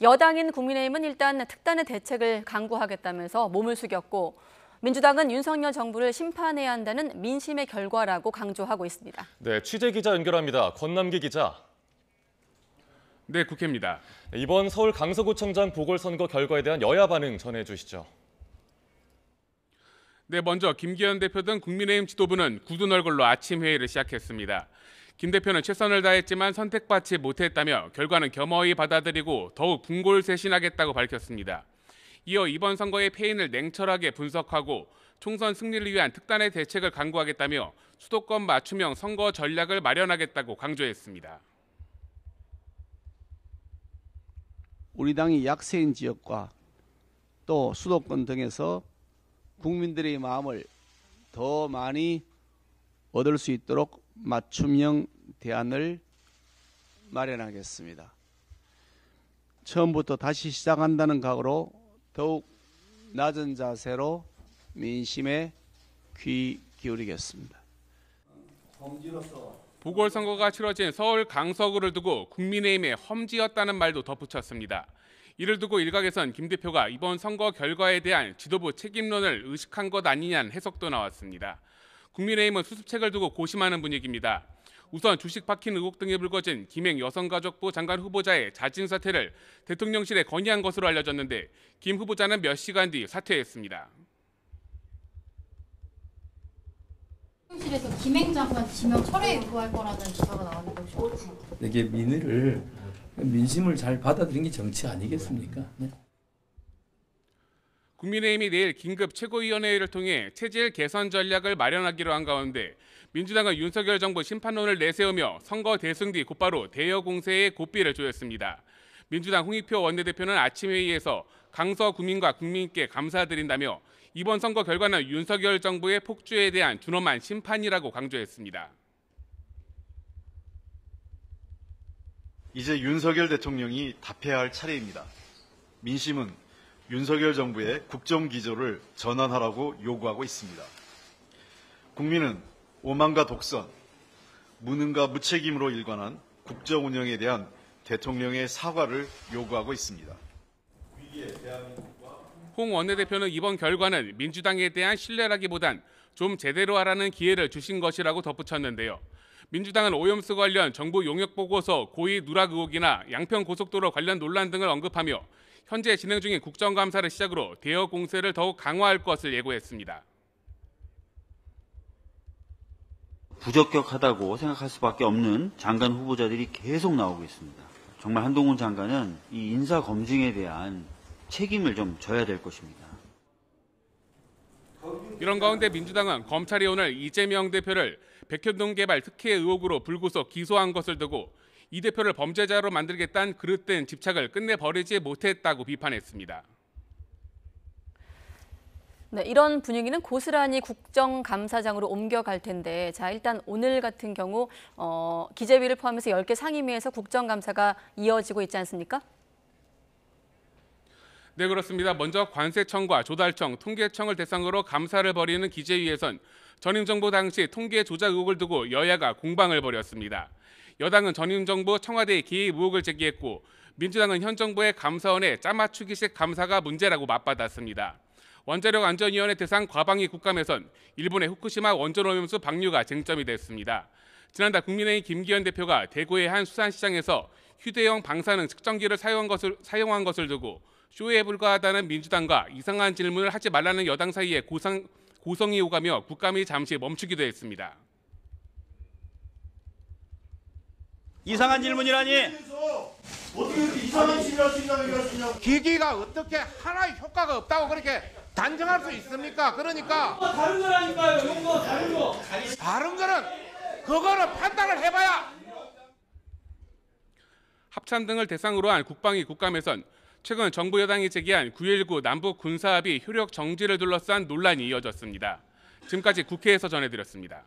여당인 국민의힘은 일단 특단의 대책을 강구하겠다면서 몸을 숙였고 민주당은 윤석열 정부를 심판해야 한다는 민심의 결과라고 강조하고 있습니다. 네, 취재 기자 연결합니다. 권남기 기자. 네, 국회입니다. 이번 서울 강서구청장 보궐선거 결과에 대한 여야 반응 전해주시죠. 네, 먼저 김기현 대표 등 국민의힘 지도부는 굳은 얼굴로 아침 회의를 시작했습니다. 김 대표는 최선을 다했지만 선택받지 못했다며 결과는 겸허히 받아들이고 더욱 분골쇄신하겠다고 밝혔습니다. 이어 이번 선거의 패인을 냉철하게 분석하고 총선 승리를 위한 특단의 대책을 강구하겠다며 수도권 맞춤형 선거 전략을 마련하겠다고 강조했습니다. 우리 당이 약세인 지역과 또 수도권 등에서 국민들의 마음을 더 많이 얻을 수 있도록 맞춤형 대안을 마련하겠습니다. 처음부터 다시 시작한다는 각오로 더욱 낮은 자세로 민심에 귀 기울이겠습니다. 보궐선거가 치러진 서울 강서구를 두고 국민의힘의 험지였다는 말도 덧붙였습니다. 이를 두고 일각에선 김 대표가 이번 선거 결과에 대한 지도부 책임론을 의식한 것 아니냐는 해석도 나왔습니다. 국민의힘은 수습책을 두고 고심하는 분위기입니다. 우선 주식 박힌 의혹 등이 불거진 김행 여성가족부 장관 후보자의 자진 사퇴를 대통령실에 건의한 것으로 알려졌는데 김 후보자는 몇 시간 뒤 사퇴했습니다. 대통령실에서 김행 장관 지명 철회 요구할 거라는 기사가 나왔는데 혹시 이게 민심을 잘 받아들인 게 정치 아니겠습니까? 네. 국민의힘이 내일 긴급 최고위원회를 통해 체질 개선 전략을 마련하기로 한 가운데 민주당은 윤석열 정부 심판론을 내세우며 선거 대승 뒤 곧바로 대여 공세에 고삐를 조였습니다. 민주당 홍익표 원내대표는 아침 회의에서 강서 구민과 국민께 감사드린다며 이번 선거 결과는 윤석열 정부의 폭주에 대한 준엄한 심판이라고 강조했습니다. 이제 윤석열 대통령이 답해야 할 차례입니다. 민심은 윤석열 정부의 국정기조를 전환하라고 요구하고 있습니다. 국민은 오만과 독선, 무능과 무책임으로 일관한 국정 운영에 대한 대통령의 사과를 요구하고 있습니다. 홍 원내대표는 이번 결과는 민주당에 대한 신뢰라기보단 좀 제대로 하라는 기회를 주신 것이라고 덧붙였는데요. 민주당은 오염수 관련 정부 용역 보고서 고의 누락 의혹이나 양평 고속도로 관련 논란 등을 언급하며 현재 진행 중인 국정감사를 시작으로 대여 공세를 더욱 강화할 것을 예고했습니다. 부적격하다고 생각할 수밖에 없는 장관 후보자들이 계속 나오고 있습니다. 정말 한동훈 장관은 이 인사 검증에 대한 책임을 좀 져야 될 것입니다. 이런 가운데 민주당은 검찰이 오늘 이재명 대표를 백현동 개발 특혜 의혹으로 불구속 기소한 것을 두고 이 대표를 범죄자로 만들겠다는 그릇된 집착을 끝내 버리지 못했다고 비판했습니다. 네, 이런 분위기는 고스란히 국정감사장으로 옮겨갈 텐데 일단 오늘 같은 경우 기재위를 포함해서 10개 상임위에서 국정감사가 이어지고 있지 않습니까? 네, 그렇습니다. 먼저 관세청과 조달청, 통계청을 대상으로 감사를 벌이는 기재위에선 전임 정부 당시 통계 조작 의혹을 두고 여야가 공방을 벌였습니다. 여당은 전임 정부 청와대의 개입 의혹을 제기했고 민주당은 현 정부의 감사원의 짜맞추기식 감사가 문제라고 맞받았습니다. 원자력안전위원회 대상 과방위 국감에선 일본의 후쿠시마 원전오염수 방류가 쟁점이 됐습니다. 지난달 국민의힘 김기현 대표가 대구의 한 수산시장에서 휴대용 방사능 측정기를 사용한 것을 두고 쇼에 불과하다는 민주당과 이상한 질문을 하지 말라는 여당 사이에 고성이 오가며 국감이 잠시 멈추기도 했습니다. 이상한 질문이라니? 어떻게 이렇게 이상한 질문을 할 수 있냐고 얘기할 수 있냐고. 기기가 어떻게 하나의 효과가 없다고 그렇게 단정할 수 있습니까? 그러니까 다른 거라니까요. 용도 다른 거. 다른 거는 그거는 판단을 해봐야. 합참 등을 대상으로 한 국방위 국감에선 최근 정부 여당이 제기한 9.19 남북 군사합의 효력 정지를 둘러싼 논란이 이어졌습니다. 지금까지 국회에서 전해드렸습니다.